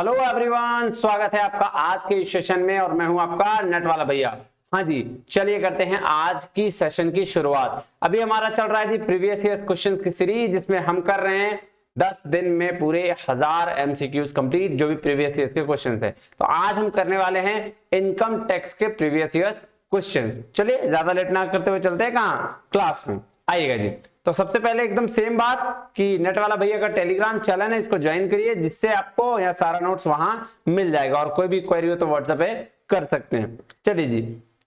Hello everyone, स्वागत है आपका आज के इस सेशन में और मैं हूं आपका नेट वाला भैया। हाँ जी, चलिए करते हैं आज की सेशन की शुरुआत। अभी हमारा चल रहा है जी प्रीवियस ईयर क्वेश्चंस की सीरीज, जिसमें हम कर रहे हैं 10 दिन में पूरे 1000 एमसीक्यूज कंप्लीट, जो भी प्रीवियस ईयर के क्वेश्चंस है। तो आज हम करने वाले हैं इनकम टैक्स के प्रीवियस ईयर क्वेश्चंस। चलिए ज्यादा लेट ना करते हुए चलते हैं कहाँ, क्लास में आइएगा जी। तो सबसे पहले एकदम सेम बात कि नेट वाला भैया का टेलीग्राम चैनल है, इसको ज्वाइन करिए, जिससे आपको यह सारा नोट्स वहां मिल जाएगा और कोई भी क्वेरी हो तो व्हाट्सएप पे कर सकते हैं। चलिए जी,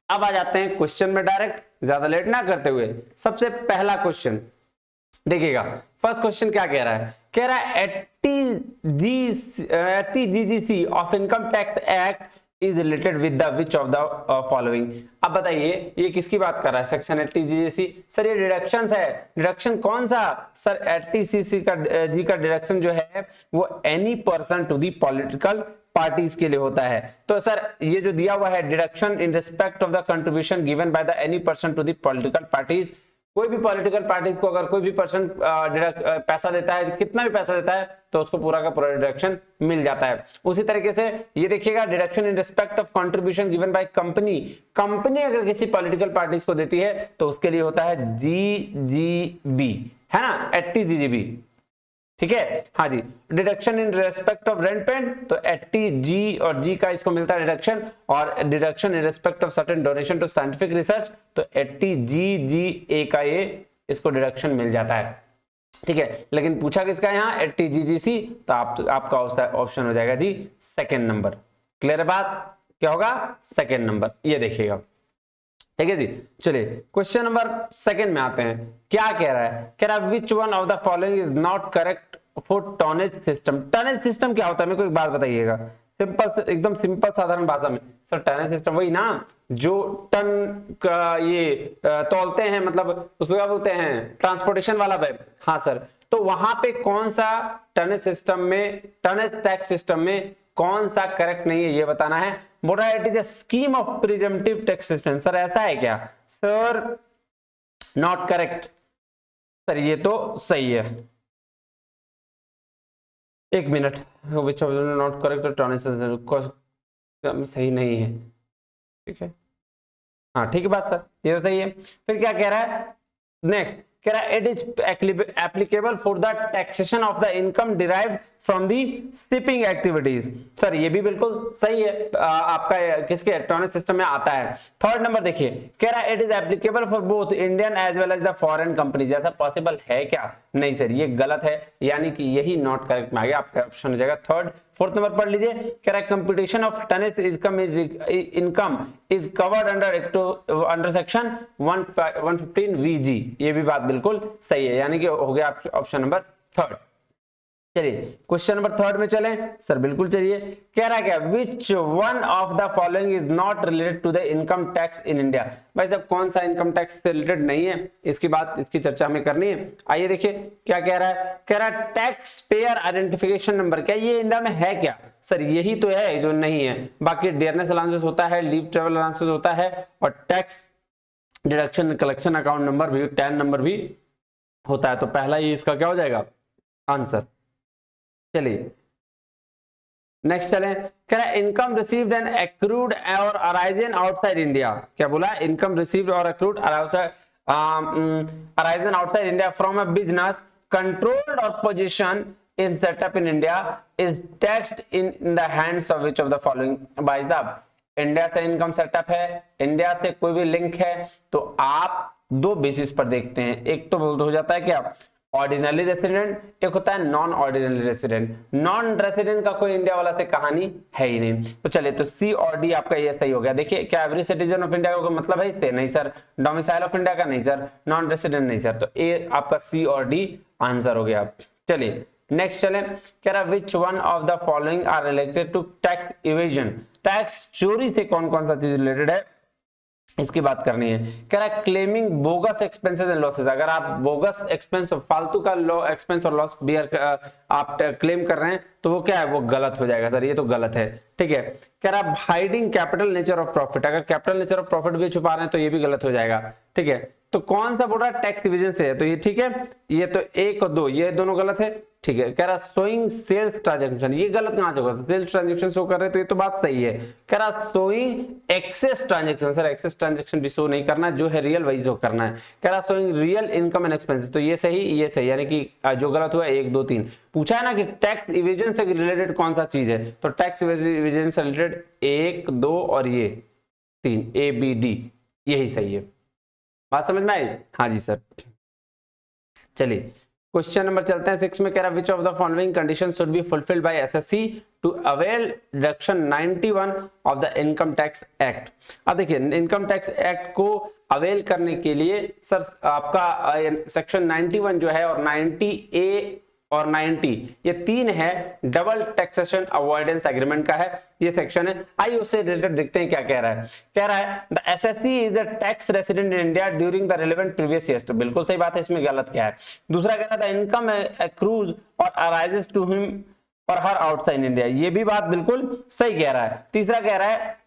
अब आ जाते हैं क्वेश्चन में डायरेक्ट, ज्यादा लेट ना करते हुए। सबसे पहला क्वेश्चन देखिएगा। फर्स्ट क्वेश्चन क्या कह रहा है? कह रहा है eighty G G C of income tax act is related with the which of the following. अब बताइए ये किसकी बात कर रहा है? सेक्शन 80 सर ये डिडक्शंस है। डिडक्शन कौन सा सर? 80 का जी का डिडक्शन जो है वो any person to the political parties के लिए होता है। तो सर ये जो दिया हुआ है deduction in respect of the contribution given by the any person to the political parties, कोई भी पॉलिटिकल पार्टीज को अगर कोई भी पर्सन पैसा देता है, कितना भी पैसा देता है, तो उसको पूरा का पूरा डिडक्शन मिल जाता है। उसी तरीके से ये देखिएगा, deduction in respect of contribution given by company, company अगर किसी पॉलिटिकल पार्टीज को देती है तो उसके लिए होता है जीजीबी, है ना, 80 ठीक है। हाँ जी, deduction in respect of rent paid, तो 80 और जी का इसको मिलता है डिडक्शन, और deduction in respect of certain donation to scientific research, तो 80 का ये इसको डिडक्शन मिल जाता है। ठीक है, लेकिन पूछा किसका है यहाँ? 80 तो आपका ऑप्शन हो जाएगा जी सेकेंड नंबर। क्लियर है बात? क्या होगा? Second number. ये देखिएगा, ठीक है जी। चलिए क्वेश्चन नंबर सेकंड में आते हैं। क्या कह रहा है? कह रहा है विच one of the following is not correct for tonnage system. Tonnage system क्या होता है? मेरे को एक बात बताइएगा, सिंपल, एकदम सिंपल साधारण भाषा में। सर टॉनेज सिस्टम वही ना जो टन का ये तौलते हैं, मतलब उसको क्या बोलते हैं? ट्रांसपोर्टेशन वाला बैग। हाँ सर, तो वहां पे कौन सा टॉनेज सिस्टम में, टॉनेज टैक्स सिस्टम में कौन सा करेक्ट नहीं है ये बताना है। बोल रहा है it is a scheme of presumptive taxation. Sir ऐसा है क्या? Sir not correct. सर ये तो सही है, एक minute, which of not correct सही नहीं है, ठीक है। हाँ ठीक है बात सर, ये तो सही है। फिर क्या कह रहा है नेक्स्ट? कह रहा है it is applicable for the taxation of the income derived from the shipping activities. Sir ये भी बिल्कुल सही है, आपका किसके इलेक्ट्रॉनिक सिस्टम में आता है। थर्ड नंबर देखिए, कह रहा है it is applicable for both Indian as well as the foreign companies. ऐसा पॉसिबल है क्या? नहीं सर, ये गलत है, यानी कि यही नॉट करेक्ट में आ गया, आपका ऑप्शन हो जाएगा थर्ड। फोर्थ नंबर पढ़ लीजिए, कह रहा है computation of tonnage income is covered under section 115 VG। ये भी बात बिल्कुल सही है, यानी कि हो गया ऑप्शन नंबर थर्ड। चलिए क्वेश्चन नंबर थर्ड में चलें। सर बिल्कुल चलिए। कह रहा है क्या? Which one of the following is not related to the income tax in India. भाई साहब कौन सा इनकम टैक्स से रिलेटेड नहीं है, इसकी बात, इसकी चर्चा हमें करनी है। आइए देखिए क्या कह रहा है। कह रहा है टैक्स पेयर आइडेंटिफिकेशन नंबर। क्या ये इंडिया में है क्या? सर यही तो है जो नहीं है, बाकी डियरनेस अलाउंसेस होता है, लीव ट्रेवल अलाउंसेस होता है, और tax deduction collection account number भी, टैन नंबर भी होता है। तो पहला ही इसका क्या हो जाएगा आंसर। चलिए नेक्स्ट चलें। कह रहा है इनकम रिसीव्ड एंड एक्रूड और अराइजन आउटसाइड इंडिया। क्या बोला? इनकम रिसीव्ड और accrued arisen outside India from a business controlled और position in setup in India is taxed in the hands of which of the following। भाई साहब India से income setup है, India से कोई भी लिंक है, तो आप दो बेसिस पर देखते हैं। एक तो हो जाता है क्या ऑर्डिनरी रेसिडेंट, एक होता है non ordinary resident. Non resident का कोई इंडिया वाला से कहानी है ही नहीं। तो चलिए, तो सी और डी आपका ये सही हो गया। देखिए क्या एवरी सिटीजन ऑफ इंडिया का कोई मतलब है इससे? नहीं सर। डोमिसाइल ऑफ इंडिया का नहीं सर। नॉन रेसिडेंट नहीं सर। तो ए आपका सी और डी आंसर हो गया। चलिए नेक्स्ट चले। कह रहा which one of the following are related to tax evasion. Tax चोरी से कौन कौन सा चीज रिलेटेड है, इसकी बात करनी है। कह रहा है claiming bogus expenses and losses. अगर आप बोगस एक्सपेंस, फालतू का एक्सपेंस और लॉस भी आप क्लेम कर रहे हैं तो वो क्या है? वो गलत हो जाएगा सर, ये तो गलत है। ठीक है। कह रहा है hiding capital nature of profit. अगर कैपिटल नेचर ऑफ प्रॉफिट भी छुपा रहे हैं तो ये भी गलत हो जाएगा। ठीक है, तो कौन सा बोल रहा है? टैक्स इवेजन से है, तो ये ठीक है। ये तो एक और दो, ये दोनों गलत है। ठीक है। कह रहा शोइंग सेल्स ट्रांजैक्शन, ये गलत कहां से होगा, सेल्स ट्रांजैक्शन शो कर रहे तो ये तो बात सही है। कह रहा showing excess transaction, sir excess transaction भी शो नहीं करना, जो है रियल वही शो करना है। कह रहा showing real income and expenses, तो ये सही, यानी कि जो गलत हुआ 1 2 3। पूछा है ना कि टैक्स इवेजन से रिलेटेड कौन सा चीज है, तो टैक्स इवेजन से रिलेटेड 1 2 और ये 3 ए बी डी, यही सही है। बात समझ में आई? हाँ जी सर। चलिए क्वेश्चन नंबर चलते हैं 6 में। कह रहा which of the following condition should be fulfilled by SSC to avail deduction 91 of the income tax act. अब देखिए इनकम टैक्स एक्ट को अवेल करने के लिए सर आपका सेक्शन 91 जो है और 90A और 90 ये 3 है, डबल टैक्सेशन अवॉइडेंस एग्रीमेंट का है ये सेक्शन है। आइए उससे रिलेटेड देखते हैं क्या कह रहा है। कह रहा है the assessee is a tax resident in India during the relevant previous years, तो बिल्कुल सही बात है, इसमें गलत क्या है। दूसरा कह रहा था इनकम एक्रूज और अराइजेस टू हिम और हर आउटसाइड इंडिया, ये भी बात बिल्कुल सही कह रहा है। तीसरा कह रहा है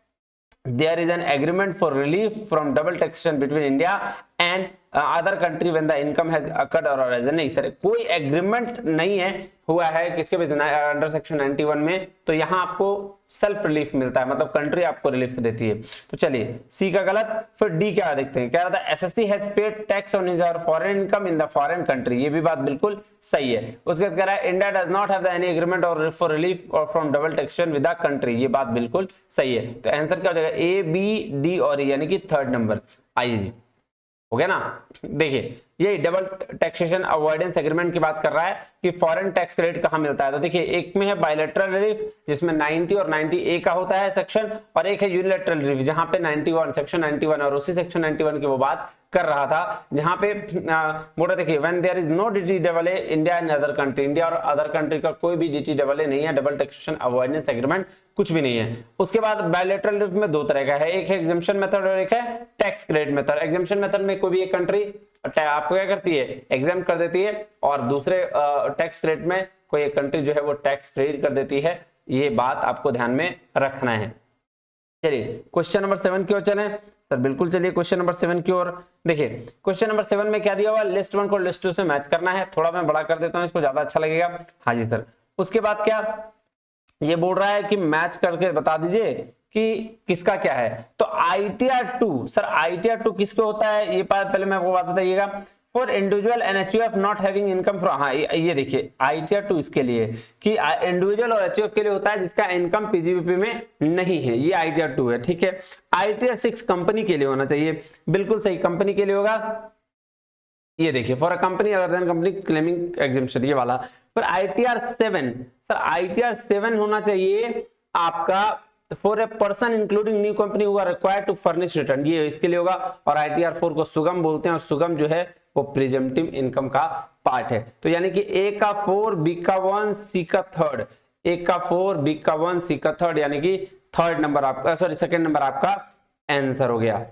there is an agreement for relief from double taxation between India and other country when the income has occurred or arisen, नहीं सर कोई एग्रीमेंट नहीं है हुआ है किसके बेस अंडर सेक्शन 91 में, तो यहाँ आपको सेल्फ रिलीफ मिलता है, मतलब कंट्री आपको रिलीफ देती है। तो चलिए सी का गलत। फिर डी क्या देखते हैं, क्या रहता है SSC has paid tax on his foreign income in the foreign country, ये भी बात बिल्कुल सही है। उसके बाद कह रहा है India does not have any agreement और फॉर रिलीफ और from double taxation with the country, ये बात बिल्कुल सही है। तो आंसर क्या हो जाएगा ए बी डी और ई, यानी कि 3rd नंबर। आइए जी हो गया ना। देखिए यही डबल टैक्सेशन अवॉइडेंस एग्रीमेंट की बात कर रहा है कि फॉरेन टैक्स क्रेडिट कहां मिलता है, तो देखिए एक में है बायलैटरल रिलीफ जिसमें 90 और 90A का होता है सेक्शन, और एक है यूनिलैटरल रिलीफ जहां पे 91 सेक्शन 91 और उसी सेक्शन 91 की वो बात कर रहा था जहां पे बोला देखिए when there is no DTAA India and other country, India और अदर कंट्री का कोई भी DTAA नहीं है, डबल टैक्सेशन अवॉइडेंस एग्रीमेंट कुछ भी नहीं है। उसके बाद बायलैटरल रिलीफ में 2 तरह का है, एक है एग्जम्पशन मेथड और एक है tax credit method. Exemption method में कोई भी एक कंट्री आपको क्या करती है एग्जाम कर देती है, और दूसरे टैक्स क्रेडिट में कोई एक कंट्री जो है वो टैक्स क्रेडिट कर देती है, ये बात आपको ध्यान में रखना है। चलिए क्वेश्चन नंबर 7 की ओर चलें सर, बिल्कुल चलिए क्वेश्चन नंबर 7 की ओर। देखिए क्वेश्चन नंबर 7 में क्या दिया हुआ, लिस्ट 1 को लिस्ट 2 से मैच करना है, थोड़ा मैं बड़ा कर देता हूं इसको ज्यादा अच्छा लगेगा। हाँ जी सर। उसके बाद क्या ये बोल रहा है कि मैच करके बता दीजिए कि किसका क्या है, तो ITR 2 सर ITR 2 किसके होता है, ये पहले मैं आपको बात बताइएगा। For individual and HUF not having income from, हाँ ये देखिए ITR 2 इसके लिए कि इंडिविजुअल और HUF के लिए होता है जिसका इनकम PGBP में नहीं है, ये ITR 2 है, ठीक है। ITR 6 कंपनी के लिए होना चाहिए, बिल्कुल सही कंपनी के लिए होगा। ये देखिए for a company other than company claiming exemption, ये वाला। पर ITR 7 सर ITR 7 होना चाहिए आपका for a person including new company who are required to furnish return, ये इसके लिए होगा। और ITR 4 को सुगम बोलते हैं, और सुगम जो है वो प्रिजम्पटिव इनकम का पार्ट है। तो यानी कि A का 4 B का 1 C का 3rd, A का 4 B का 1 C का 3rd, यानी कि 3rd नंबर आपका सॉरी 2nd नंबर आपका आंसर हो गया।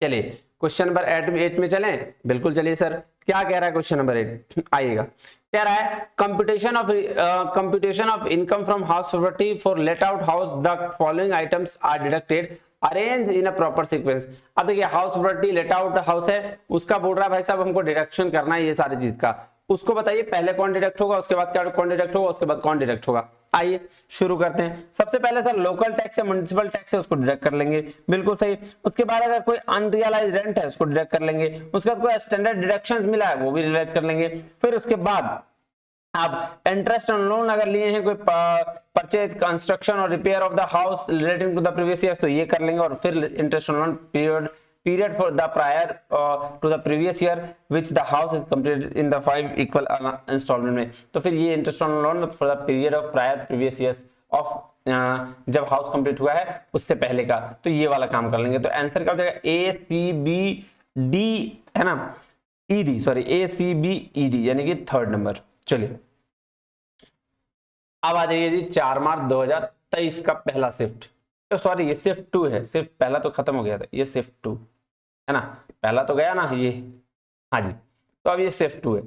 चलिए क्वेश्चन नंबर 8 में चलें, बिल्कुल चलिए सर। क्या कह रहा है क्वेश्चन नंबर 8 आइएगा, कह रहा है computation of income from house property for let out house the following items are deducted arrange in a proper sequence. अब देखिए house property let out house है, उसका बोल रहा है भाई साहब हमको डिडक्शन करना है ये सारी चीज का, उसको बताइए पहले कौन डिडक्ट होगा, उसके बाद क्या कौन डिडक्ट होगा, उसके बाद कौन डिडक्ट होगा। आइए शुरू करते हैं। सबसे पहले सर लोकल टैक्स या म्युनिसिपल टैक्स है उसको डिडक्ट कर लेंगे, बिल्कुल सही। उसके बाद अगर कोई अनरियलाइज्ड रेंट है उसको डिडक्ट कर लेंगे, उसके बाद कोई स्टैंडर्ड डिडक्शंस मिला है वो भी डिडक्ट कर लेंगे। फिर उसके बाद आप इंटरेस्ट ऑन लोन अगर लिए हैं कोई परचेज कंस्ट्रक्शन और repair of the house relating to the previous year तो ये कर लेंगे, और फिर interest on loan period for the prior to the previous year which the house is completed in the 5 equal installment में, तो फिर ये interest on loan for the period of prior previous years of जब house complete हुआ है उससे पहले का, तो ये वाला काम कर लेंगे। तो आंसर क्या हो जाएगा ACBD है ना, ED सॉरी ACBED यानी कि 3rd नंबर। चलिए अब आ जाइए जी 4 मार्च 2023 का पहला शिफ्ट, तो सॉरी ये शिफ्ट 2 है, शिफ्ट पहला तो खत्म हो गया था, ये शिफ्ट 2 है ना, पहला तो गया ना ये, हाँ जी। तो अब ये शिफ्ट 2 है।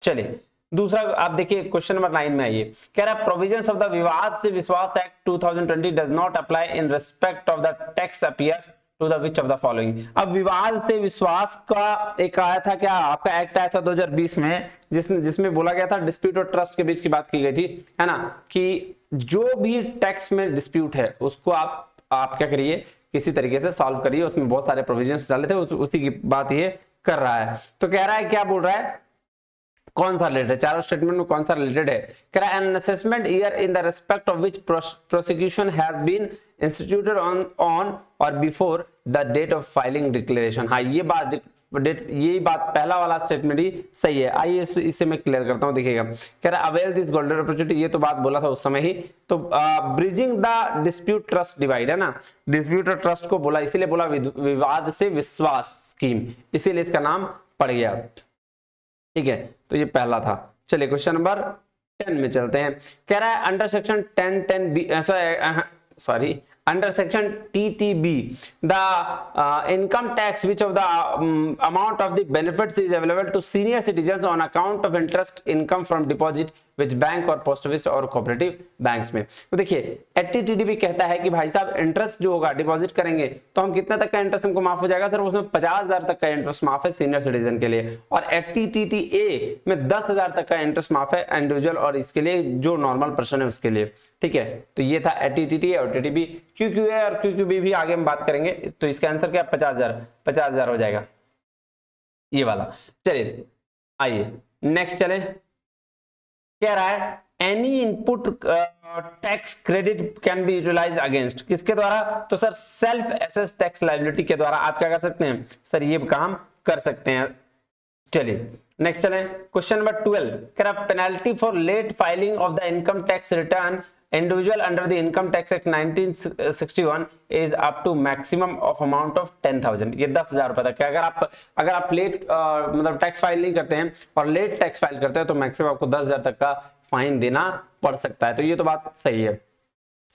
चलिए दूसरा आप देखिए क्वेश्चन नंबर 9 में आइए, कह रहा है प्रोविजंस ऑफ द विवाद से Vishwas act 2020 does not apply in respect of the tax appears to the which of the following. अब विवाद से विश्वास का एक आया था, क्या आपका एक्ट आया था 2020 में, जिसमें बोला गया था डिस्प्यूट और ट्रस्ट के बीच की बात की गई थी, है ना, कि जो भी टैक्स में डिस्प्यूट है उसको आप क्या करिए, किसी तरीके से सॉल्व करिए। उसमें बहुत सारे प्रोविजंस डाले थे, उसी की बात ये कर रहा है। तो कह रहा है, क्या बोल रहा है, कौन सा रिलेटेड है, चारों स्टेटमेंट में कौन सा रिलेटेड है। कह रहा है an assessment year in the respect of which prosecution has been instituted on और before the date of filing declaration. हाँ, ये बात पहला वाला स्टेटमेंट ही सही है। आइए इससे मैं क्लियर करता हूं, देखिएगा। कह रहा है अवेल दिस गोल्डन अपॉर्चुनिटी, ये तो बात बोला था उस समय ही। तो bridging the dispute trust divide, है ना, डिस्प्यूट और ट्रस्ट को बोला, इसीलिए बोला विवाद से विश्वास स्कीम, इसीलिए इसका नाम पड़ गया। ठीक है, तो ये पहला था। चलिए क्वेश्चन नंबर 10 में चलते हैं। कह रहा है under section 10(10)(b) sorry under section TTB the income tax which of the amount of the benefits is available to senior citizens on account of interest income from deposit which bank और post office और cooperative banks में। तो देखिए एटीटीडीबी कहता है कि भाई साहब इंटरेस्ट जो होगा डिपॉजिट करेंगे तो हम कितना तक का इंटरेस्ट हमको माफ हो जाएगा सर, उसमें 50,000 तक का इंटरेस्ट माफ है सीनियर सिटीजन के लिए, और एटीटीटीए में 10,000 तक का इंटरेस्ट माफ है इंडिविजुअल और इसके लिए जो नॉर्मल पर्सन है उसके लिए। ठीक है, तो ये था एटीटीटीए और टीटीबी। क्यूक्यूए और क्यूक्यूबी भी आगे हम बात करेंगे। तो इसका आंसर क्या, 50,000 हो जाएगा ये वाला। चलिए आइए नेक्स्ट चले। कह रहा है any input tax credit can be utilised against, किसके द्वारा, तो sir self assess tax liability के द्वारा आप क्या कर सकते हैं सर, ये काम कर सकते हैं। चलिए नेक्स्ट चलें, क्वेश्चन नंबर 12। कह रहा penalty for late filing of the income tax return individual under the income tax act 1961 is up to maximum of amount of 10,000, ये 10,000 रुपए तक। अगर आप लेट मतलब टैक्स फाइल नहीं करते हैं और लेट टैक्स फाइल करते हैं तो मैक्सिमम आपको 10,000 तक का फाइन देना पड़ सकता है। तो ये तो बात सही है।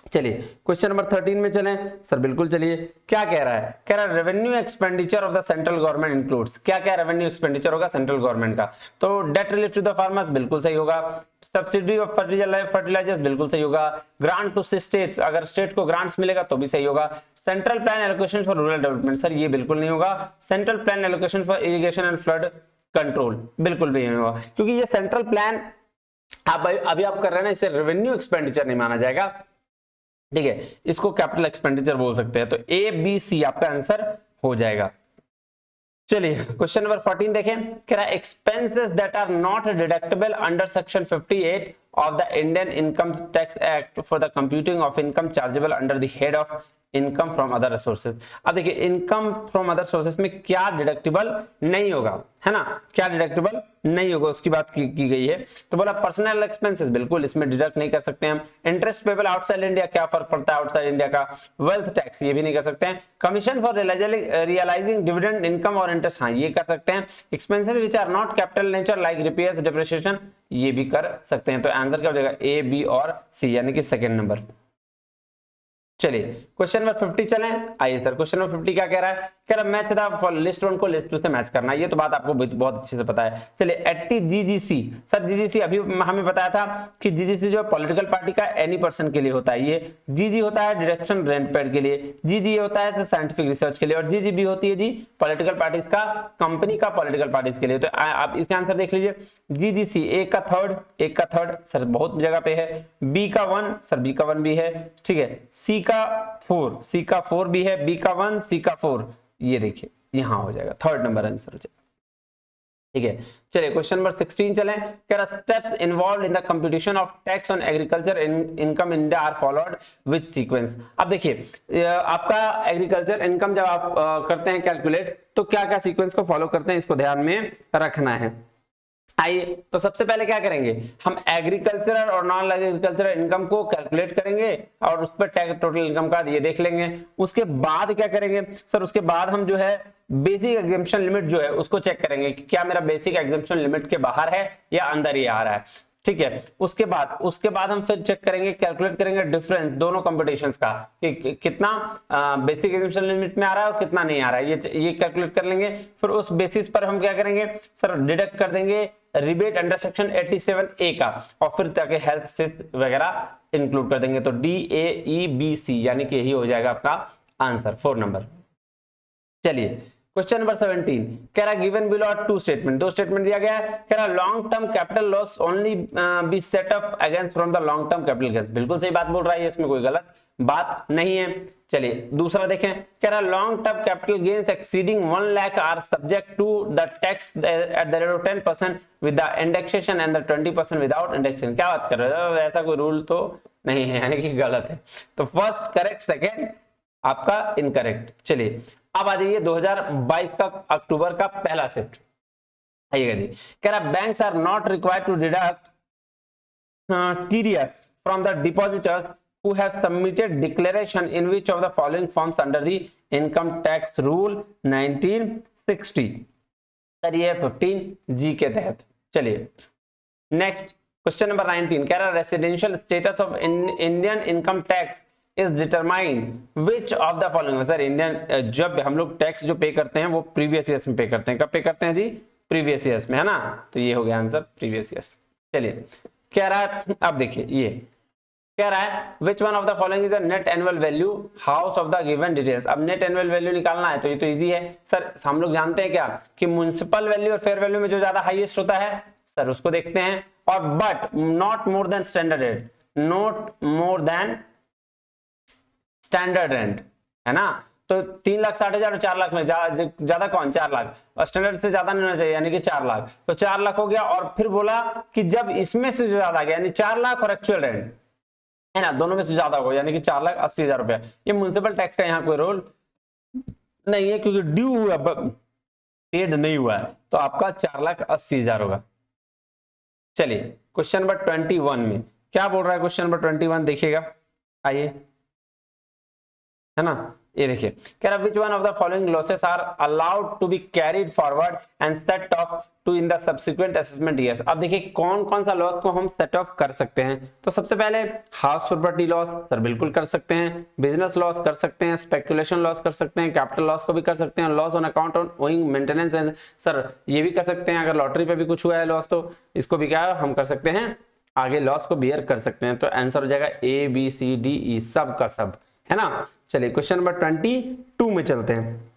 चलिए क्वेश्चन नंबर 13 में चलें सर, बिल्कुल चलिए। क्या कह रहा है, कह रहा है revenue expenditure of the central government includes, क्या क्या रेवेन्यू एक्सपेंडिचर होगा सेंट्रल गवर्नमेंट का, तो debt related to the farmers बिल्कुल सही होगा, सब्सिडी ऑफ फर्टिलाइजर्स बिल्कुल सही होगा, ग्रांट टू स्टेट्स, अगर स्टेट को ग्रांट्स मिलेगा तो भी सही होगा, central plan allocation for rural development sir ये बिल्कुल नहीं होगा, central plan allocation for irrigation and flood control बिल्कुल भी नहीं होगा, क्योंकि ये सेंट्रल प्लान अभी आप कर रहे हैं ना, इसे रेवेन्यू एक्सपेंडिचर नहीं माना जाएगा। ठीक है, इसको कैपिटल एक्सपेंडिचर बोल सकते हैं। तो ए बी सी आपका आंसर हो जाएगा। चलिए क्वेश्चन नंबर 14 देखें। कह रहा है expenses that are not deductible under section 58 of the Indian income tax act for the computing of income chargeable under the head of income from other sources. अब देखिए इनकम फ्रॉम अदर सोर्सेज में क्या deductible नहीं होगा, है ना, क्या deductible नहीं होगा उसकी बात की गई है। तो बोला पर्सनल एक्सपेंसेस बिल्कुल इसमें डिडक्ट नहीं कर सकते हम, इंटरेस्ट पेबल आउटसाइड इंडिया क्या फर्क पड़ता है आउटसाइड इंडिया का, वेल्थ टैक्स ये भी नहीं कर सकते हैं, commission for realising dividend income और इंटरेस्ट हाँ ये कर सकते हैं, expenses which are not capital nature like repairs depreciation ये भी कर सकते हैं। तो आंसर क्या हो जाएगा ए बी और सी यानी कि सेकेंड नंबर। चलिए क्वेश्चन नंबर 50 चलें। आइए सर क्वेश्चन नंबर 50 क्या कह रहा है, कह रहा है मैच द लिस्ट 1 को लिस्ट 2 से मैच करना, ये तो बात आपको बहुत अच्छे से पता है। चलिए एटी जीजीसी सर, जीजीसी अभी हमें बताया था कि जीजीसी जो पॉलिटिकल पार्टी का एनी पर्सन के लिए होता है, ये जीजी होता है डायरेक्शन रेंट पेड के लिए, जीजी होता है साइंटिफिक रिसर्च के लिए, और जीजीबी होती है जी पॉलिटिकल पार्टीज का कंपनी का पॉलिटिकल पार्टीज के लिए। तो आप इसका आंसर देख लीजिए, जीजीसी एक का थर्ड सर बहुत जगह पे है, बी का 1 सर बी का 1 भी है, ठीक है, सी का 4 भी है, बी का 1 सी का 4 ये देखिए यहां हो जाएगा, थर्ड नंबर आंसर हो जाएगा। ठीक है, चलिए क्वेश्चन नंबर 16 चलें। कह रहा steps involve in the computation of tax on agriculture income in India are followed with sequence. अब देखिए आपका एग्रीकल्चर इनकम जब आप करते हैं कैलकुलेट तो क्या क्या सीक्वेंस को फॉलो करते हैं इसको ध्यान में रखना है। आइए तो सबसे पहले क्या करेंगे, हम एग्रीकल्चरल और नॉन एग्रीकल्चरल इनकम को कैलकुलेट करेंगे और उस पर टैक्स टोटल इनकम का ये देख लेंगे। उसके बाद क्या करेंगे सर, उसके बाद हम जो है बेसिक एग्जम्पशन लिमिट जो है उसको चेक करेंगे कि क्या मेरा बेसिक एग्जम्पशन लिमिट के बाहर है या अंदर ही आ रहा है। ठीक है, उसके बाद हम फिर चेक करेंगे, कैलकुलेट करेंगे डिफरेंस दोनों कंपटीशंस का कि कितना बेसिक एग्जम्पशन लिमिट में आ रहा है और कितना नहीं आ रहा है, ये कैलकुलेट कर लेंगे। फिर उस बेसिस पर हम क्या करेंगे सर, डिडक्ट कर देंगे रिबेट अंडर सेक्शन 87A का, और फिर ताकि हेल्थ सेस वगैरह इंक्लूड कर देंगे। तो D A E B C यानी कि यही हो जाएगा आपका आंसर 4 नंबर। चलिए क्वेश्चन नंबर 17 कह रहा given below are two statement, दो स्टेटमेंट दिया गया है, कह रहा long term capital loss only be set off against from the long term capital gains. बिल्कुल सही बात बोल रहा है, इसमें कोई गलत बात नहीं है। चलिए दूसरा देखें, कह रहा long term capital gains exceeding 1 lakh are subject to the tax at the rate of 10% with the indexation and the 20% without indexation. क्या बात कर रहे हो, ऐसा कोई रूल तो नहीं है, यानी कि गलत है। तो फर्स्ट करेक्ट, सेकेंड आपका इनकरेक्ट। चलिए अब आ जाइए 2022 का अक्टूबर का पहला शिफ्ट आइएगा जी। कह रहा banks are not required to deduct TDS from the depositors who have submitted declaration in which of the following forms under the income tax rule 1960। Sir ये 15G के तहत। चलिए नेक्स्ट क्वेश्चन नंबर 19 कह रहा residential status of Indian income tax is determine which of the following. Sir Indian जब हम लोग tax जो पे करते हैं वो प्रीवियस ईयर्स में पे करते हैं। कब पे करते हैं जी, प्रीवियस ईयर्स में, है ना। तो ये हो गया आंसर प्रीवियस ईयर्स। चलिए कह रहा है, अब देखिए ये कह रहा है विच one of the following is the net annual value house of the given details. अब नेट एनुअल वैल्यू निकालना है तो ये तो इजी है सर। हम लोग जानते हैं क्या कि म्युनिसिपल वैल्यू और फेयर वैल्यू में जो ज्यादा हाईएस्ट होता है सर उसको देखते हैं, और but not more than standard rate, not more than standard rent, है ना। तो 3,60,000 और 4 लाख में ज्यादा कौन, 4 लाख, और स्टैंडर्ड से ज्यादा नहीं होना चाहिए यानी कि 4 लाख। तो 4 लाख हो गया, और फिर बोला कि जब इसमें से ज्यादा आ गया यानी 4 लाख और एक्चुअल रेंट, है ना, दोनों में से ज्यादा हो यानी कि 4,80,000 रुपया। ये म्युनिसिपल टैक्स का यहाँ कोई रोल नहीं है क्योंकि ड्यू हुआ, पेड नहीं हुआ है, तो आपका 4,80,000 होगा। चलिए क्वेश्चन नंबर 21 में क्या बोल रहा है, क्वेश्चन नंबर 21 देखिएगा, आइए, है ना। ये देखिए कह रहा which one of the following losses are allowed to be carried forward and set off to in the subsequent assessment years. अब देखिए कौन कौन सा लॉस को हम सेट ऑफ कर सकते हैं। तो सबसे पहले हाउस प्रॉपर्टी लॉस सर बिल्कुल कर सकते हैं, बिजनेस लॉस कर सकते हैं, स्पेकुलेशन लॉस कर सकते हैं, कैपिटल लॉस को भी कर सकते हैं, loss on account on owing maintenance sir ये भी कर सकते हैं। अगर लॉटरी पे भी कुछ हुआ है लॉस तो इसको भी क्या हम कर सकते हैं, आगे लॉस को बियर कर सकते हैं। तो आंसर हो जाएगा ABCDE सब का सब, है ना। चलिए क्वेश्चन नंबर 22 में चलते हैं।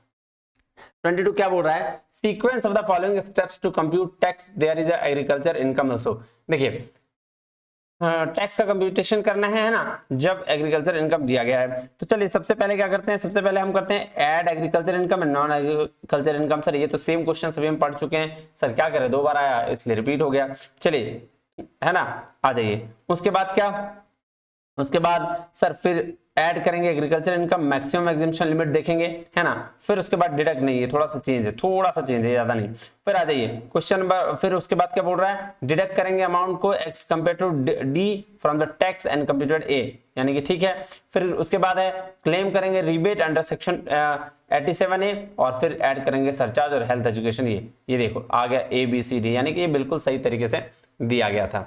22 क्या बोल रहा है, sequence of the following steps to compute tax there is agriculture income also. देखिए टैक्स का कंप्यूटेशन करना है ना, जब एग्रीकल्चर इनकम दिया गया है। तो चलिए सबसे पहले क्या करते हैं, सबसे पहले हम करते हैं add agriculture income and non agriculture income. Sir ये तो सेम क्वेश्चन सभी हम पढ़ चुके हैं सर, क्या करें 2 बार आया इसलिए रिपीट हो गया। चलिए है ना, आ जाइए। उसके बाद क्या, उसके बाद सर फिर ऐड करेंगे agriculture income, maximum exemption limit देखेंगे, है ना। फिर उसके बाद डिडक्ट नहीं है, थोड़ा सा चेंज है, थोड़ा सा चेंज है, ज्यादा नहीं। फिर आ जाइए क्वेश्चन नंबर, फिर उसके बाद क्या बोल रहा है, डिडक्ट करेंगे अमाउंट को X compare to D from the tax and computed A, यानी कि ठीक है। फिर उसके बाद है क्लेम करेंगे रिबेट अंडर सेक्शन 87A, और फिर ऐड करेंगे सरचार्ज और हेल्थ एजुकेशन। ये देखो आ गया ABCD, यानी कि ये बिल्कुल सही तरीके से दिया गया था।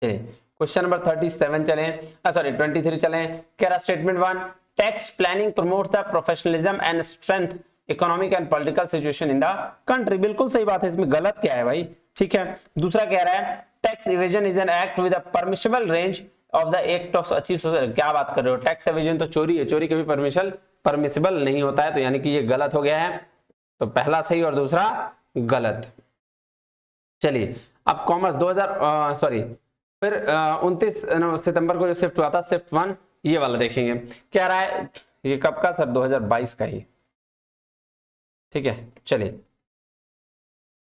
चलिए क्वेश्चन नंबर 37 चले, सॉरी 23 चले। कह रहा statement 1 tax planning promotes the professionalism and strength economic and political situation in the country. बिल्कुल सही बात है, इसमें गलत क्या है भाई, ठीक है। दूसरा कह रहा है tax evasion is an act with a permissible range of the act of achieve society. क्या बात कर रहे हो, टैक्स इवेजन तो चोरी है, चोरी कभी परमिसिबल नहीं होता है, तो यानी कि ये गलत हो गया है। तो पहला सही और दूसरा गलत। चलिए अब कॉमर्स 2000 सॉरी फिर 29 सितंबर को जो शिफ्ट हुआ था, शिफ्ट 1 ये वाला देखेंगे। क्या रहा है, ये कब का सर, 2022 का ही, ठीक है। चलिए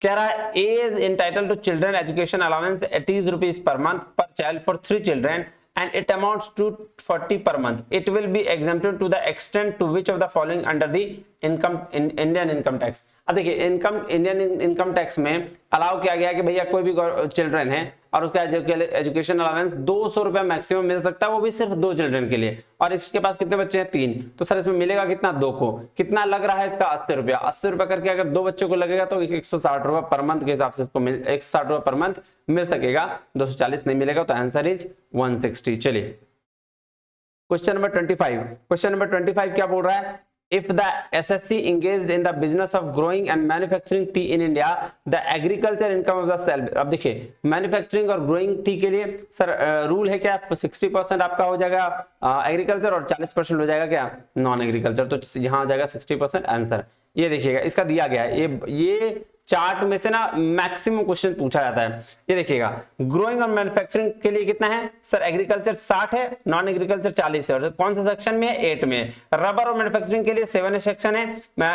कह रहा है is entitled to children education allowance 80 rupees per month per child for 3 children and it amounts to 40 per month. It will be exempted to the extent to which of the following under the Indian income tax. अब देखिए Indian income tax में allow किया गया कि भैया कोई भी children है और उसका एजुकेशन अलाउंस 200 रुपया मैक्सिमम मिल सकता है, वो भी सिर्फ 2 चिल्ड्रन के लिए। और इसके पास कितने बच्चे हैं, 3, तो सर इसमें मिलेगा कितना, 2 को। कितना लग रहा है इसका, 80 रुपया। 80 रुपया करके अगर 2 बच्चों को लगेगा तो 160 रुपया पर मंथ के हिसाब से इसको 160 रुपया पर मंथ मिल सकेगा, 240 नहीं मिलेगा। तो आंसर इज 160। चलिए क्वेश्चन नंबर 25। क्वेश्चन नंबर 25 क्या बोल रहा है, if the SSC engaged in the business of growing and manufacturing tea in India, the agriculture income of the cell। अब देखिए मैन्युफैक्चरिंग और ग्रोइंग टी के लिए सर रूल है क्या, 60% आपका हो जाएगा एग्रीकल्चर और 40% हो जाएगा क्या नॉन एग्रीकल्चर, तो यहाँ हो जाएगा 60% आंसर। ये देखिएगा इसका दिया गया है, ये चार्ट में से ना मैक्सिमम क्वेश्चन पूछा जाता है। ये देखिएगा ग्रोइंग और मैन्युफैक्चरिंग के लिए कितना है सर, एग्रीकल्चर 60 है, नॉन एग्रीकल्चर 40 है, और कौन सा सेक्शन में है 8 में है। रबर और मैन्युफैक्चरिंग के लिए 7 सेक्शन है,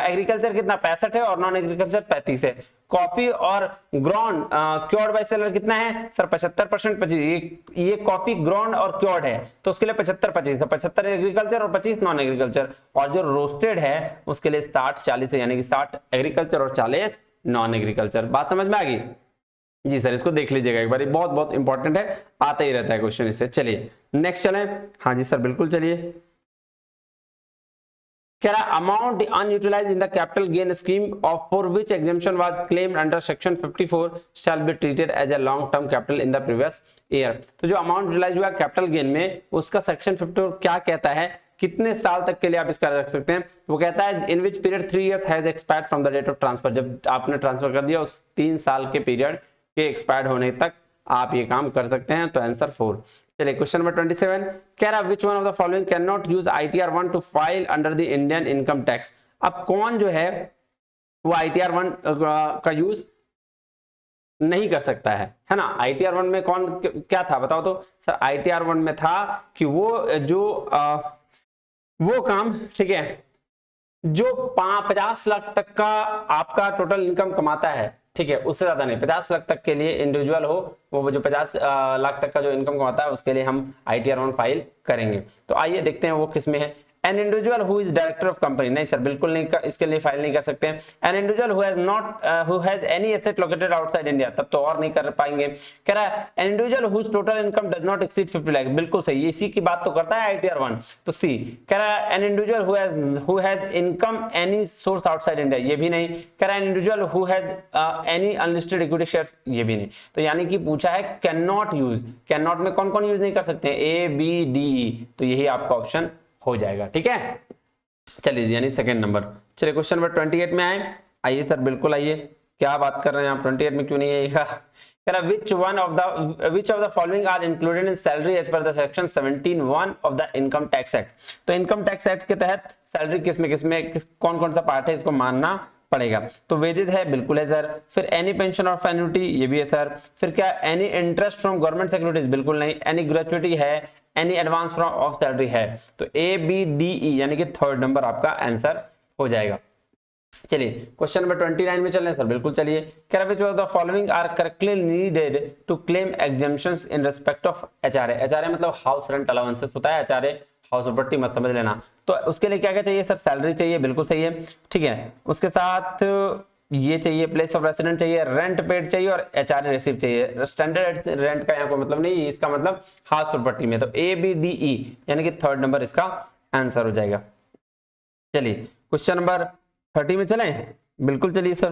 एग्रीकल्चर कितना 65 है और नॉन एग्रीकल्चर 35 है। कॉफी और ग्राउंड क्योर्ड बाय सेलर कितना है सर 75%, ये कॉफी ग्राउंड और क्योर्ड है तो उसके लिए 75-25, 75 एग्रीकल्चर और 25 नॉन एग्रीकल्चर, और जो रोस्टेड है उसके लिए 60-40 है, यानी कि 60 एग्रीकल्चर और 40 नॉन एग्रीकल्चर। बात समझ में आ गई जी सर, इसको देख लीजिएगा एक बार, बहुत बहुत इंपॉर्टेंट है, आता ही रहता है क्वेश्चन इससे। चलिए नेक्स्ट चलें। हाँ जी सर बिल्कुल चलिए। कह रहा amount unutilised in the capital gain scheme of for which exemption was claimed under section 54 shall be treated as a long term capital in the previous year. तो जो अमाउंट यूटिलाइज हुआ कैपिटल गेन में, उसका section 54 क्या कहता है, कितने साल तक के लिए आप इसका रख सकते हैं। वो कहता है in which period 3 years has expired from the date of transfer, जब आपने ट्रांसफर कर दिया उस 3 साल के पीरियड के एक्सपायर्ड होने तक आप ये काम कर सकते हैं, तो आंसर 4। चलिए क्वेश्चन नंबर 27 कह रहा which one of the following can not use ITR 1 to file under the Indian income tax. अब कौन जो है वो ITR 1 का यूज नहीं कर सकता है ना। ITR 1 में कौन क्या था बताओ तो सर, ITR 1 में था कि वो जो वो काम ठीक है जो 50 लाख तक का आपका टोटल इनकम कमाता है, ठीक है, उससे ज्यादा नहीं, 50 लाख तक के लिए इंडिविजुअल हो, वो जो 50 लाख तक का जो इनकम कमाता है उसके लिए हम ITR 1 फाइल करेंगे। तो आइए देखते हैं वो किस में है। An individual who is director of company, नहीं सर बिल्कुल नहीं इसके लिए फाइल नहीं कर सकते हैं। An individual who has any asset located outside India, तब तो और नहीं कर पाएंगे। कह रहा है an individual whose total income does not exceed 50 lakh, बिल्कुल सही, इसी की बात तो करता है ITR 1, तो सी। कह रहा है an individual who has income any source outside India, ये भी नहीं। कह रहा है an individual who has any unlisted equity shares, ये भी नहीं। तो यानी कि पूछा है can not use, can not में कौन कौन यूज नहीं कर सकते हैं, ABDE, तो यही आपका ऑप्शन हो जाएगा। ठीक है चलिए यानी सेकंड नंबर। चलिए क्वेश्चन नंबर 28 में आइए सर बिल्कुल आइए, क्या बात कर रहे हैं आप, 28 में क्यों नहीं आइएगा। कह रहा which of the following are included in salary as per the section 17(1) of the income tax act। तो इनकम टैक्स एक्ट के तहत सैलरी किसमें कौन कौन सा पार्ट है इसको मानना पड़ेगा। तो वेजेस है बिल्कुल है सर, फिर एनी पेंशन ऑफ एन्युटी ये भी है सर, फिर क्या any interest from government securities बिल्कुल नहीं, एनी ग्रेचुइटी है, any advance from of salary है, तो ABDE यानी कि थर्ड नंबर आपका आंसर हो जाएगा। चलिए क्वेश्चन नंबर 29 में चलें सर बिल्कुल चलिए। कह रहा है the following are correctly needed to claim exemptions in respect of HRA मतलब हाउस रेंट अलाउंसेस होता है, HRA हाउस प्रॉपर्टी मत समझ लेना। तो उसके लिए क्या क्या चाहिए सर, सैलरी चाहिए बिल्कुल सही है, ठीक है, उसके साथ ये चाहिए, प्लेस ऑफ रेसिडेंट चाहिए, रेंट पेड चाहिए और HRA रिसीव चाहिए। स्टैंडर्ड रेंट का यहाँ कोई मतलब नहीं, इसका मतलब हाउस प्रॉपर्टी में, तो ABDE यानी कि थर्ड नंबर इसका आंसर हो जाएगा। चलिए क्वेश्चन नंबर 30 में चलें बिल्कुल चलिए सर,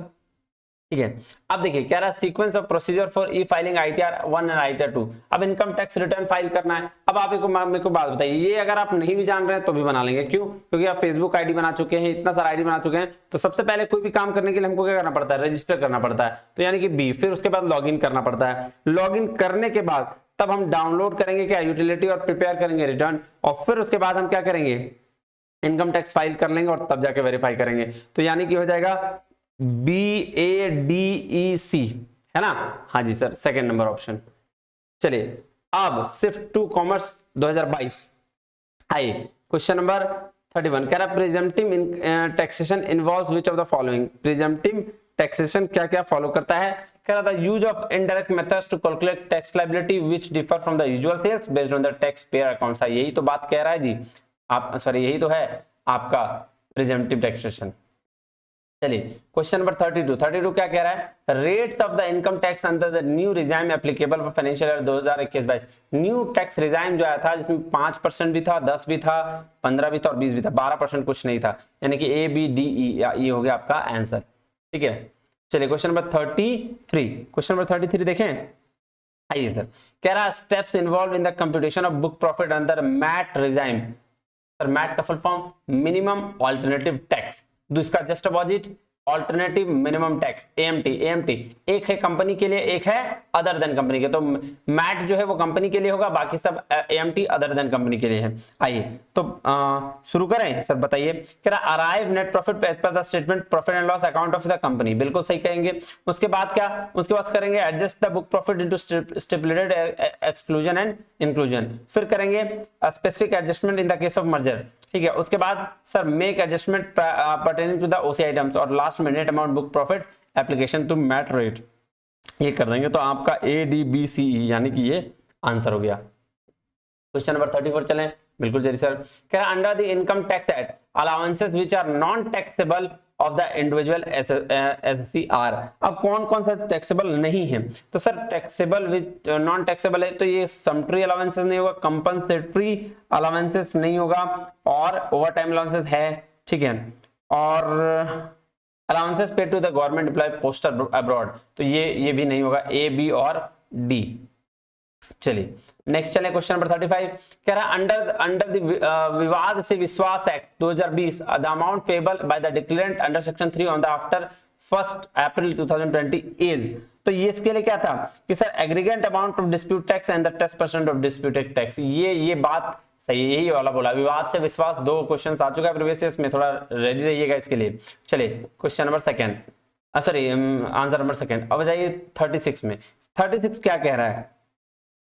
ठीक है। अब देखिए कह रहा है sequence of procedure for E filing ITR 1 and ITR 2। अब इनकम टैक्स रिटर्न फाइल करना है। अब आप मेरे को बात बताइए, ये अगर आप नहीं भी जान रहे हैं तो भी बना लेंगे, क्यों, क्योंकि आप फेसबुक आईडी बना चुके हैं, इतना सारा आईडी बना चुके हैं, तो सबसे पहले कोई भी काम करने के लिए हमको क्या करना पड़ता है, रजिस्टर करना पड़ता है, तो यानी कि B, फिर उसके बाद लॉग इन करना पड़ता है। लॉग इन करने के बाद तब हम डाउनलोड करेंगे क्या यूटिलिटी और प्रिपेयर करेंगे रिटर्न, और फिर उसके बाद हम क्या करेंगे इनकम टैक्स फाइल कर लेंगे और तब जाके वेरीफाई करेंगे। तो यानी कि हो जाएगा BADEC है ना, हाँ जी सर सेकंड नंबर ऑप्शन। चलिए अब शिफ्ट टू कॉमर्स 2022 आइए क्वेश्चन नंबर 31 कह रहा presumptive taxation involves which of the following. Presumptive taxation क्या क्या फॉलो करता है, कह रहा था use of indirect methods to calculate tax liability which differ from the usual sales based on the tax payer accounts. यही तो बात कह रहा है जी आप, सॉरी यही तो है आपका प्रिजम्पटिव टैक्सेशन। चलिए क्वेश्चन नंबर 32 क्या कह रहा है, rates of the income tax under the new regime applicable for financial year 2021-22। New tax regime जो आया था जिसमें 5% भी था, 10 भी था, 15 भी था और 20 भी था, 12% कुछ नहीं था, यानी कि ABDE ये हो गया आपका आंसर। ठीक है चलिए क्वेश्चन नंबर 33 देखें आइए सर। कह रहा steps involve in the computation of book profit under MAT regime. Sir MAT का full form minimum alternative tax, इसका just opposite alternative minimum tax, AMT. AMT एक है कंपनी के लिए, एक है अदर देन कंपनी के, तो मैट जो है वो कंपनी के लिए होगा, बाकी सब एएमटी अदर देन कंपनी के लिए है। आइए तो शुरू करें। सर बताइए, कह रहा arrive net profit as per the statement profit and loss account of the company, बिल्कुल सही कहेंगे। उसके बाद क्या, उसके बाद करेंगे adjust the book profit into stipulated exclusion and inclusion, फिर करेंगे specific adjustment in the case of merger, ठीक है। उसके बाद sir make adjustment pertaining to the OC items, और लास्ट में net amount book profit application to MAT rate, ये कर देंगे तो आपका ए डी बी सी ई यानी कि ये आंसर हो गया। क्वेश्चन नंबर 34 चलें। बिल्कुल जरी सर, कह रहा under the income tax act allowances which are non taxable of the individual SCR. अब कौन कौन सा टैक्सेबल नहीं है, तो sir taxable with non taxable है तो ये समटरी अलाउंसेस नहीं होगा, कंपनसेटरी अलाउंसेस नहीं होगा, और ओवर टाइम अलाउंसेस है, ठीक है, और allowances paid to the government employ poster abroad, तो ये भी नहीं होगा, ए बी और डी। चलिए नेक्स्ट चले क्वेश्चन नंबर 35, कह रहा अंडर द विवाद से Vishwas act 2020 the amount payable by the declarant under section 3 on the after 1 April 2020 is, तो ये इसके लिए क्या था कि sir aggregate amount of dispute tax and the 10% of disputed tax, ये बात सही है, यही वाला बोला। विवाद से विश्वास 2 क्वेश्चन आ चुका है प्रीवियस ईयर में, थोड़ा रेडी रहिएगा इसके लिए। चलिए question number second, sorry answer number second. अब जाइए 36 में। 36 क्या कह रहा है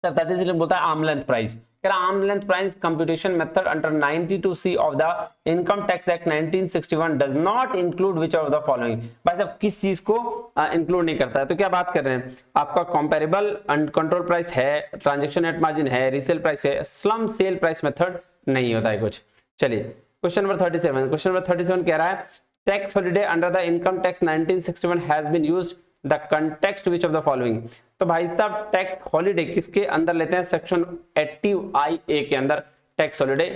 सर, 36 बोलता है आर्म लेंथ प्राइस, कह रहा arm length price computation method under 92C of the income tax act 1961 does not include which of the following. भाई साहब किस चीज को इंक्लूड नहीं करता है, तो क्या बात कर रहे हैं, आपका कंपेरेबल कंट्रोल प्राइस है, ट्रांजैक्शन नेट मार्जिन है, रीसेल प्राइस है, स्लम सेल प्राइस मेथड नहीं होता है कुछ। चलिए क्वेश्चन नंबर 37, क्वेश्चन नंबर 37 कह रहा है tax holiday under the income tax 1961 has been used the context which of the following. तो भाई साहब टैक्स हॉलिडे किसके अंदर लेते हैं, सेक्शन 80IA के अंदर टैक्स हॉलिडे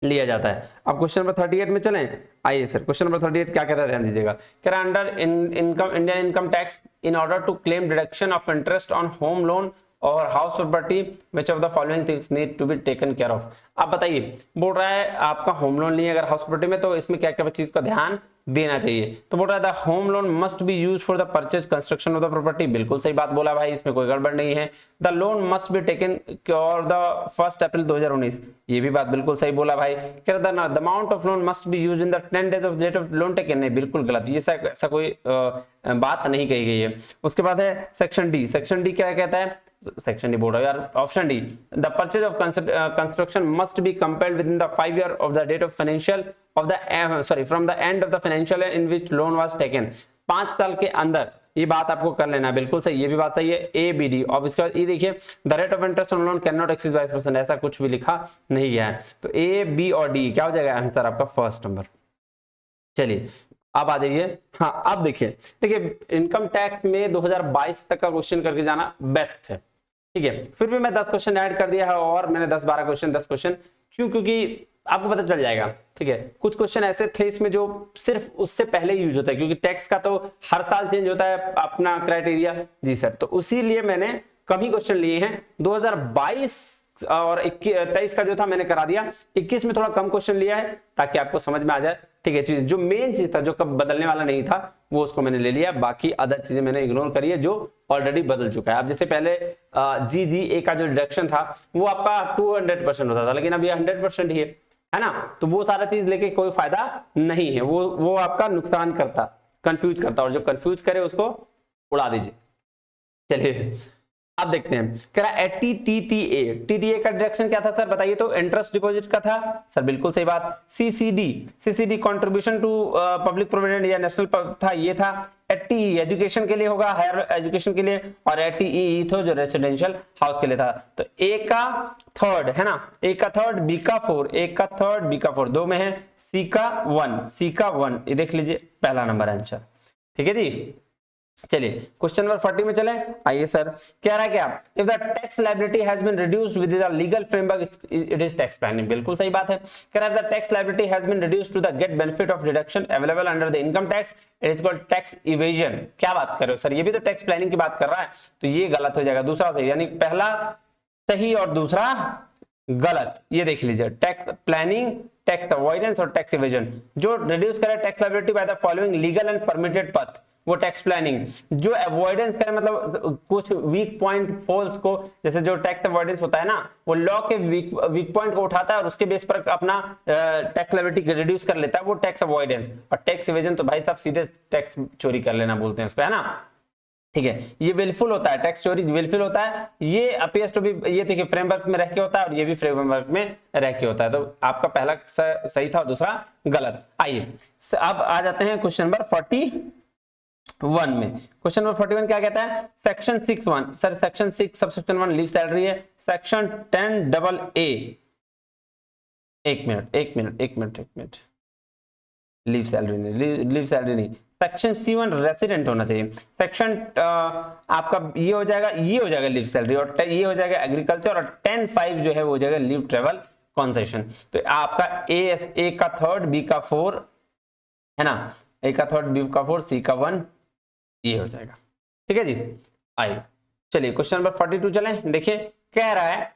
लिया जाता है। अब क्वेश्चन नंबर 38 में चलें। आइए सर क्वेश्चन नंबर 38 क्या कहता है, ध्यान दीजिएगा। कह रहा under income Indian income tax in order to claim deduction of interest on home loan और house property which of the following things need to be taken care of. आप बताइए, बोल रहा है आपका होम लोन लिया अगर हाउस प्रॉपर्टी में, तो इसमें क्या क्या चीज का ध्यान देना चाहिए, तो बोल रहा है the home loan must B use for the purchase construction of the property, बिल्कुल सही बात बोला भाई, इसमें कोई गड़बड़ नहीं है। The loan must be taken और द 1 अप्रैल 2019, ये भी बात बिल्कुल सही बोला भाई। कह रहा the amount of loan must be used in the 10 days of date of loan taken, नहीं बिल्कुल गलत, ये ऐसा कोई बात नहीं कही गई है। उसके बाद है सेक्शन डी। सेक्शन डी क्या कहता है, सेक्शन डी बोल रहा है यार, option D the purchase of construction must be compelled within the 5 year of the date of financial of the sorry from the end of the financial in which loan was taken, 5 साल के अंदर, ये बात आपको कर लेना है, बिल्कुल सही, ये भी बात सही है, ए बी डी। और इसके बाद ये देखिए the rate of interest on loan can not exceed 22%, ऐसा कुछ भी लिखा नहीं गया है, तो ए बी और डी क्या हो जाएगा आंसर आपका फर्स्ट नंबर। चलिए अब आ जाइए, हाँ अब देखिए इनकम टैक्स में 2022 तक का क्वेश्चन करके जाना बेस्ट है, ठीक है। फिर भी मैं 10 क्वेश्चन ऐड कर दिया है, और मैंने 10-12 क्वेश्चन 10 क्वेश्चन क्यों, क्योंकि आपको पता चल जाएगा, ठीक है। कुछ क्वेश्चन ऐसे थे इसमें जो सिर्फ उससे पहले यूज होता है, क्योंकि टैक्स का तो हर साल चेंज होता है अपना क्राइटेरिया, जी सर, तो उसीलिए मैंने कम ही क्वेश्चन लिए हैं। 2022 और 23 का जो था मैंने करा दिया, 21 में थोड़ा कम क्वेश्चन लिया है ताकि आपको समझ में आ जाए, ठीक है। चीज जो मेन चीज था जो कब बदलने वाला नहीं था वो उसको मैंने ले लिया, बाकी अदर चीजें मैंने इग्नोर करी है जो ऑलरेडी बदल चुका है। अब जैसे पहले GGA का जो डिडक्शन था वो आपका 200% होता था, लेकिन अब ये 100% ही है ना, तो वो सारा चीज लेके कोई फायदा नहीं है, वो आपका नुकसान करता, कंफ्यूज करता, और जो कंफ्यूज करे उसको उड़ा दीजिए। चलिए अब देखते हैं, कह रहा है TTA का डिडक्शन क्या था सर बताइए, तो इंटरेस्ट डिपॉजिट का था सर, बिल्कुल सही बात। CCD contribution to public provident या नेशनल था, ये था। ATE एजुकेशन के लिए होगा, हायर एजुकेशन के लिए, और ATE तो जो रेसिडेंशियल हाउस के लिए था। तो A का थर्ड है ना, A का थर्ड, B का 4, A का थर्ड, B का 4, 2 में है, C का 1, ये देख लीजिए पहला नंबर आंसर, ठीक है जी। चलिए क्वेश्चन नंबर 40 में चले। आइए सर, कह रहा है क्या, if the tax liability has been reduced with the legal framework it is tax planning, बिल्कुल सही बात है। कह रहा है the tax liability has been reduced to the get benefit of deduction available under the income tax, it is called tax evasion. क्या बात कर रहे हो सर, ये भी तो टैक्स प्लानिंग की बात कर रहा है, तो ये गलत हो जाएगा, दूसरा सही, यानी पहला सही और दूसरा गलत। ये देख लीजिए, टैक्स प्लानिंग, टैक्स अवॉइडेंस और टैक्स इवेजन। जो रिड्यूस करे tax liability by the following legal and permitted पथ, वो टैक्स प्लानिंग। जो अवॉइडेंस करे मतलब कुछ वीक पॉइंट फॉल्स को, जैसे जो टैक्स अवॉइडेंस होता है ना, वो लॉ के वीक पॉइंट को उठाता है और उसके बेस पर अपना टैक्स लायबिलिटी रिड्यूस कर लेता है, वो टैक्स अवॉइडेंस। और टैक्स इवेजन तो भाई साहब सीधे टैक्स चोरी कर लेना बोलते हैं उसको, है ना, ठीक है। ये विलफुल होता है, टैक्स चोरी विलफुल होता है। ये अपीयर्स टू बी, ये देखिए फ्रेमवर्क में रह के होता है और ये भी फ्रेमवर्क में रह के होता है। तो आपका पहला सही था और दूसरा गलत। आइए अब आ जाते हैं क्वेश्चन नंबर 41 में। क्वेश्चन नंबर 41 क्या कहता है? Section 6(1), sir section 6 subsection 1 leave salary है। सेक्शन 10AA, एक मिनट, लीव सैलरी नहीं, लीव सैलरी नहीं, सेक्शन C1 रेसिडेंट होना चाहिए। सेक्शन आपका ये हो जाएगा लीव सैलरी, और ये हो जाएगा एग्रीकल्चर, और 10(5) जो है वो हो जाएगा लीव ट्रेवल कॉन्सेशन। तो आपका A का 3rd, B का 4 है ना, A का 3rd, B का 4, C का 1, ये हो जाएगा। ठीक है जी। आइए चलिए क्वेश्चन नंबर 42 चलें। देखिए कह रहा है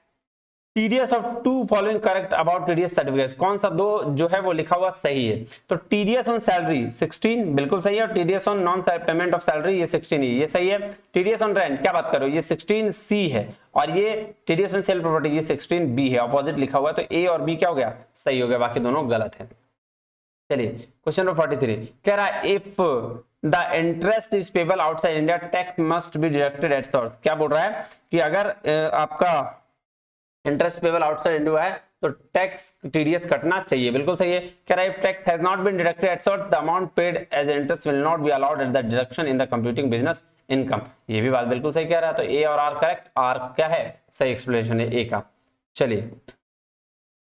TDS of 2 following correct about TDS certificate, कौन सा दो जो है वो लिखा हुआ सही है? तो TDS ऑन सैलरी 16 बिल्कुल सही है, और TDS on non payment of salary ये 16 है, ये सही है। TDS ऑन रेंट क्या बात करो, ये 16C है, और ये TDS ऑन सेल प्रॉपर्टी ये 16B है, ऑपोजिट लिखा हुआ है। तो A और B क्या हो गया? सही हो गया, बाकी दोनों गलत है। चलिए क्वेश्चन नंबर 43 कह रहा है if the interest is payable outside India tax must be deducted at source. क्या बोल रहा है कि अगर आपका इंटरेस्ट पेबल आउटसाइड इंडिया है तो टैक्स TDS कटना चाहिए, बिल्कुल सही है। कह रहा है if tax has not been deducted at source the amount paid as interest will not be allowed at the deduction in the computing business income. ये भी बात बिल्कुल सही कह रहा है। तो A और R करेक्ट, R क्या है? सही एक्सप्लेनेशन है A का। चलिए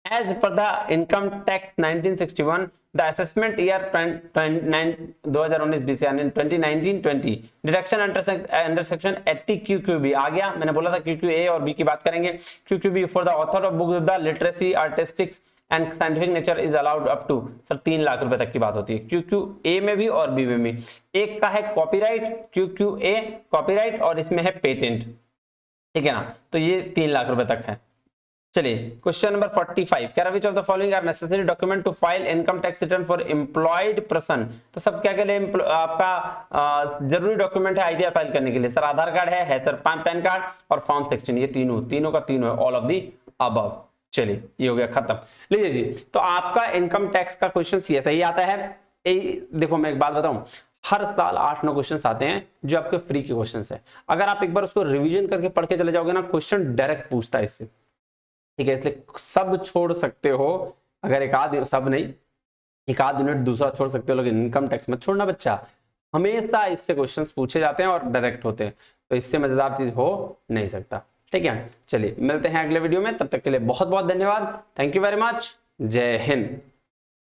As per the income tax 1961, the assessment year 2019-20 यानी 2019-20 डिडक्शन अंडर सेक्शन 80 QQB आ गया। मैंने बोला था QQA और B की बात करेंगे। QQB for the author of book the literacy artistics and scientific nature is allowed up to, sir 3 lakh रुपए तक की बात होती है। QQA में भी और B में भी। एक का है कॉपीराइट, QQA कॉपीराइट, और इसमें है पेटेंट, ठीक है ना, तो ये 3 लाख रुपए तक है। चलिए क्वेश्चन नंबर 45 कह रहा which of the following are necessary document to file income tax return for employed person. तो सब क्या के लिए आपका जरूरी डॉक्यूमेंट है आईटीआर फाइल करने के लिए? सर आधार कार्ड है सर पैन कार्ड और फॉर्म 16, ये तीनों का तीनों है, ऑल ऑफ दी अबव। चलिए ये हो गया खत्म। लीजिए जी, तो आपका इनकम टैक्स का क्वेश्चन ऐसा ही आता है। देखो मैं एक बात बताऊं, हर साल 8-9 क्वेश्चन आते हैं जो आपके फ्री के क्वेश्चन है। अगर आप एक बार उसको रिवीजन करके पढ़ के चले जाओगे ना, क्वेश्चन डायरेक्ट पूछता है इससे, ठीक है। इसलिए सब छोड़ सकते हो, अगर सब नहीं, एक आध यूनिट दूसरा छोड़ सकते हो, लेकिन इनकम टैक्स मत छोड़ना बच्चा। हमेशा इससे क्वेश्चंस पूछे जाते हैं और डायरेक्ट होते हैं, तो इससे मजेदार चीज हो नहीं सकता, ठीक है। चलिए मिलते हैं अगले वीडियो में, तब तक के लिए बहुत बहुत धन्यवाद। Thank you very much. जय हिंद।